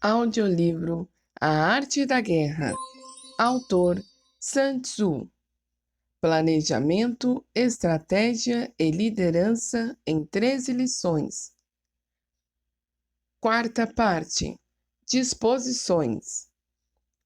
Audiolivro A Arte da Guerra. Autor Sun Tzu. Planejamento, estratégia e liderança em 13 lições. Quarta parte. Disposições.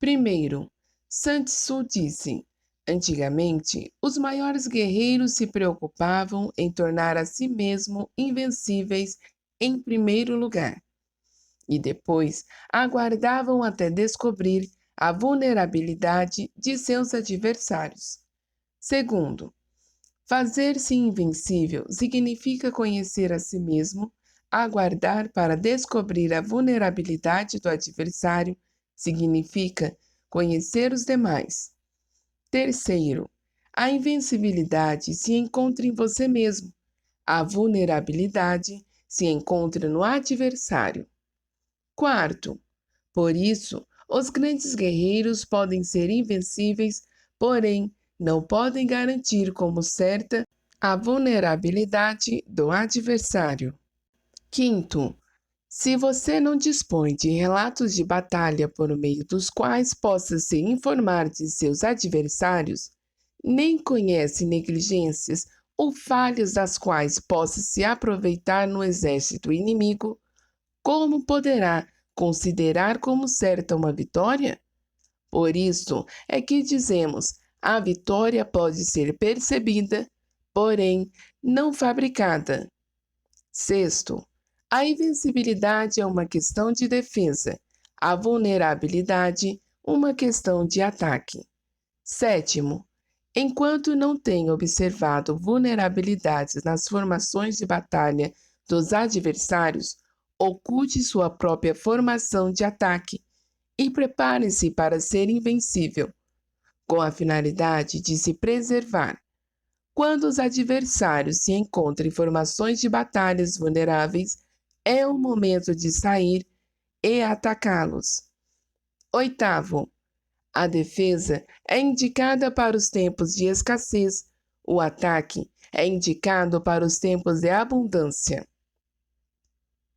Primeiro, Sun Tzu disse: antigamente, os maiores guerreiros se preocupavam em tornar a si mesmo invencíveis em primeiro lugar. E depois aguardavam até descobrir a vulnerabilidade de seus adversários. Segundo, fazer-se invencível significa conhecer a si mesmo, aguardar para descobrir a vulnerabilidade do adversário significa conhecer os demais. Terceiro, a invencibilidade se encontra em você mesmo, a vulnerabilidade se encontra no adversário. Quarto, por isso, os grandes guerreiros podem ser invencíveis, porém, não podem garantir como certa a vulnerabilidade do adversário. Quinto, se você não dispõe de relatos de batalha por meio dos quais possa se informar de seus adversários, nem conhece negligências ou falhas das quais possa se aproveitar no exército inimigo, como poderá considerar como certa uma vitória? Por isso é que dizemos: a vitória pode ser percebida, porém não fabricada. Sexto, a invencibilidade é uma questão de defesa, a vulnerabilidade, uma questão de ataque. Sétimo, enquanto não tenha observado vulnerabilidades nas formações de batalha dos adversários, oculte sua própria formação de ataque e prepare-se para ser invencível, com a finalidade de se preservar. Quando os adversários se encontram em formações de batalhas vulneráveis, é o momento de sair e atacá-los. Oitavo, a defesa é indicada para os tempos de escassez, o ataque é indicado para os tempos de abundância.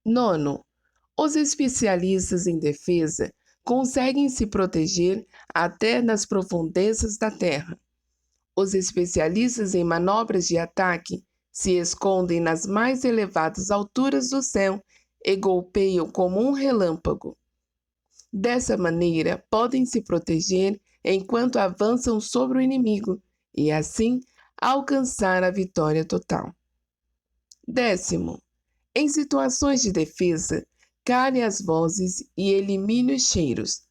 Nono, os especialistas em defesa conseguem se proteger até nas profundezas da terra. Os especialistas em manobras de ataque se escondem nas mais elevadas alturas do céu e golpeiam como um relâmpago. Dessa maneira, podem se proteger enquanto avançam sobre o inimigo e, assim, alcançar a vitória total. Décimo, em situações de defesa, cale as vozes e elimine os cheiros.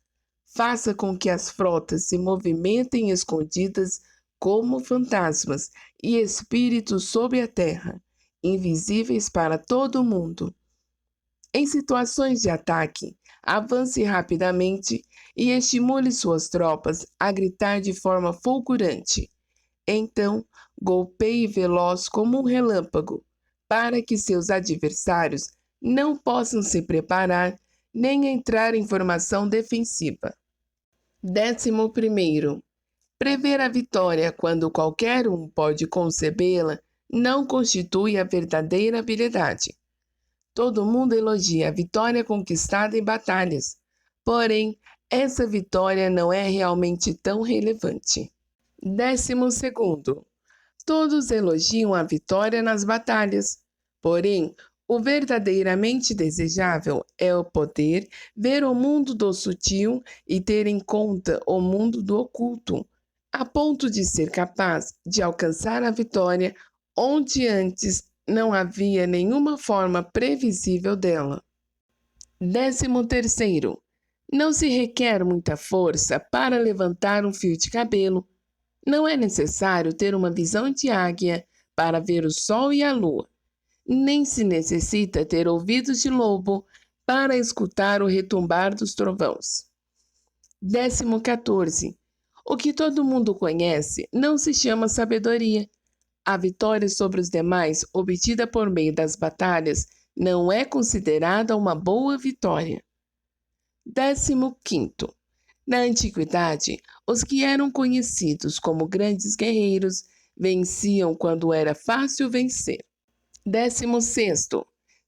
Faça com que as frotas se movimentem escondidas como fantasmas e espíritos sob a terra, invisíveis para todo mundo. Em situações de ataque, avance rapidamente e estimule suas tropas a gritar de forma fulgurante. Então, golpeie veloz como um relâmpago, para que seus adversários não possam se preparar nem entrar em formação defensiva. 11º. Prever a vitória quando qualquer um pode concebê-la não constitui a verdadeira habilidade. Todo mundo elogia a vitória conquistada em batalhas, porém, essa vitória não é realmente tão relevante. 12º. Todos elogiam a vitória nas batalhas, porém, o verdadeiramente desejável é o poder ver o mundo do sutil e ter em conta o mundo do oculto, a ponto de ser capaz de alcançar a vitória onde antes não havia nenhuma forma previsível dela. 13º. Não se requer muita força para levantar um fio de cabelo. Não é necessário ter uma visão de águia para ver o sol e a lua. Nem se necessita ter ouvidos de lobo para escutar o retumbar dos trovões. 14. O que todo mundo conhece não se chama sabedoria. A vitória sobre os demais, obtida por meio das batalhas, não é considerada uma boa vitória. 15. Na antiguidade, os que eram conhecidos como grandes guerreiros venciam quando era fácil vencer. 16.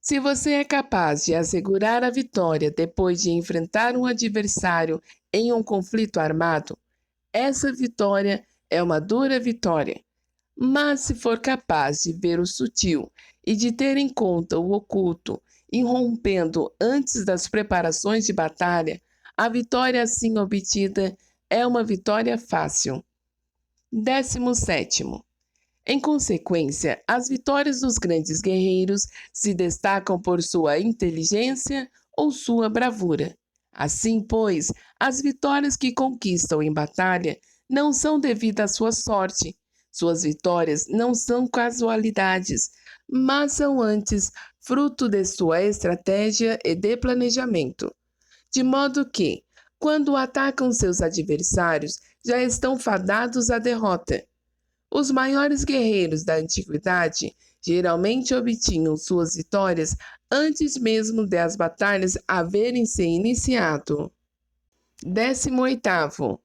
Se você é capaz de assegurar a vitória depois de enfrentar um adversário em um conflito armado, essa vitória é uma dura vitória. Mas se for capaz de ver o sutil e de ter em conta o oculto, irrompendo antes das preparações de batalha, a vitória assim obtida é uma vitória fácil. 17º. Em consequência, as vitórias dos grandes guerreiros se destacam por sua inteligência ou sua bravura. Assim, pois, as vitórias que conquistam em batalha não são devido à sua sorte. Suas vitórias não são casualidades, mas são antes fruto de sua estratégia e de planejamento. De modo que, quando atacam seus adversários, já estão fadados à derrota. Os maiores guerreiros da antiguidade geralmente obtinham suas vitórias antes mesmo de as batalhas haverem se iniciado. 18º.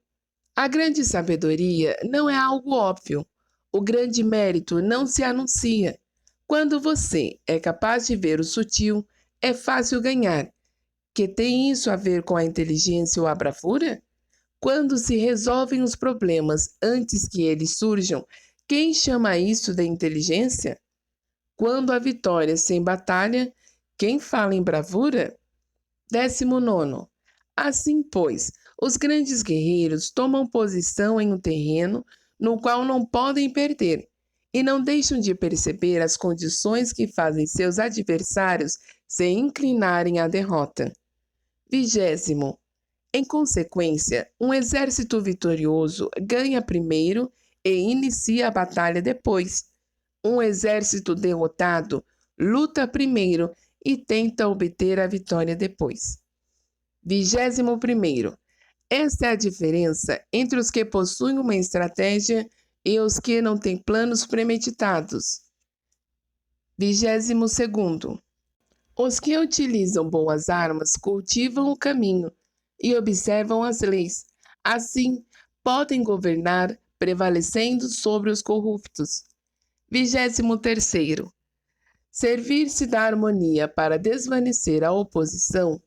A grande sabedoria não é algo óbvio. O grande mérito não se anuncia. Quando você é capaz de ver o sutil, é fácil ganhar. Que tem isso a ver com a inteligência ou a bravura? Quando se resolvem os problemas antes que eles surjam, quem chama isso de inteligência? Quando a vitória sem batalha, quem fala em bravura? 19º. Assim, pois, os grandes guerreiros tomam posição em um terreno no qual não podem perder, e não deixam de perceber as condições que fazem seus adversários se inclinarem à derrota. 20º. Em consequência, um exército vitorioso ganha primeiro e inicia a batalha depois. Um exército derrotado luta primeiro e tenta obter a vitória depois. 21º. Esta é a diferença entre os que possuem uma estratégia e os que não têm planos premeditados. 22º. Os que utilizam boas armas cultivam o caminho e observam as leis. Assim, podem governar prevalecendo sobre os corruptos. 23º. Servir-se da harmonia para desvanecer a oposição,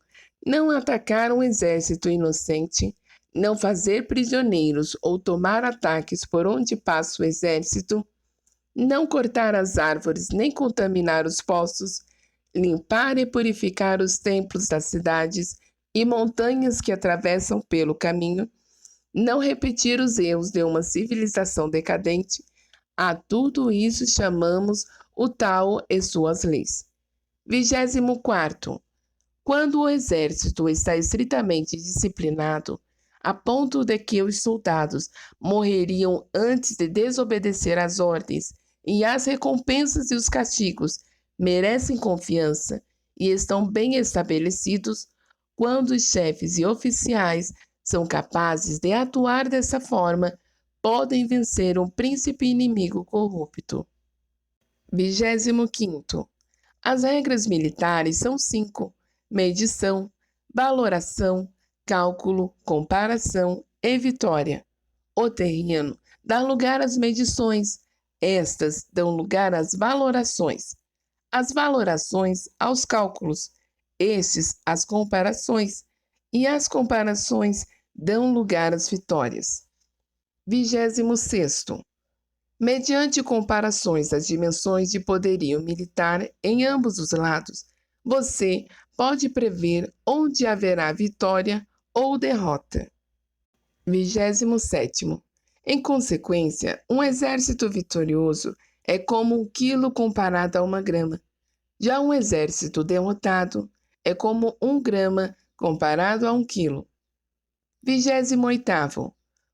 não atacar um exército inocente, não fazer prisioneiros ou tomar ataques por onde passa o exército, não cortar as árvores nem contaminar os poços, limpar e purificar os templos das cidades e montanhas que atravessam pelo caminho, não repetir os erros de uma civilização decadente. A tudo isso chamamos o Tao e suas leis. 24º. Quando o exército está estritamente disciplinado, a ponto de que os soldados morreriam antes de desobedecer às ordens, e as recompensas e os castigos merecem confiança e estão bem estabelecidos, quando os chefes e oficiais são capazes de atuar dessa forma, podem vencer um príncipe inimigo corrupto. 25º. As regras militares são 5: medição, valoração, cálculo, comparação e vitória. O terreno dá lugar às medições, estas dão lugar às valorações. As valorações aos cálculos, estes às comparações, e as comparações dão lugar às vitórias. 26º. Mediante comparações das dimensões de poderio militar em ambos os lados, você pode prever onde haverá vitória ou derrota. 27º. Em consequência, um exército vitorioso é como 1 quilo comparado a 1 grama. Já um exército derrotado é como 1 grama comparado a 1 quilo. 28º.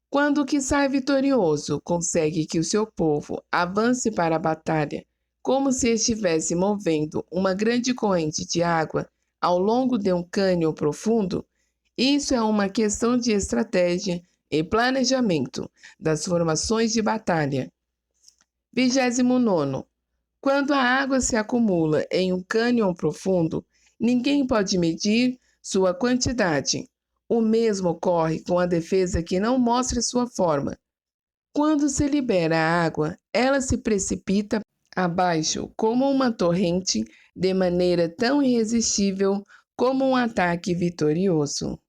Quando o que sai vitorioso consegue que o seu povo avance para a batalha, como se estivesse movendo uma grande corrente de água ao longo de um cânion profundo, isso é uma questão de estratégia e planejamento das formações de batalha. 29º. Quando a água se acumula em um cânion profundo, ninguém pode medir sua quantidade. O mesmo ocorre com a defesa que não mostra sua forma. Quando se libera a água, ela se precipita abaixo como uma torrente, de maneira tão irresistível como um ataque vitorioso.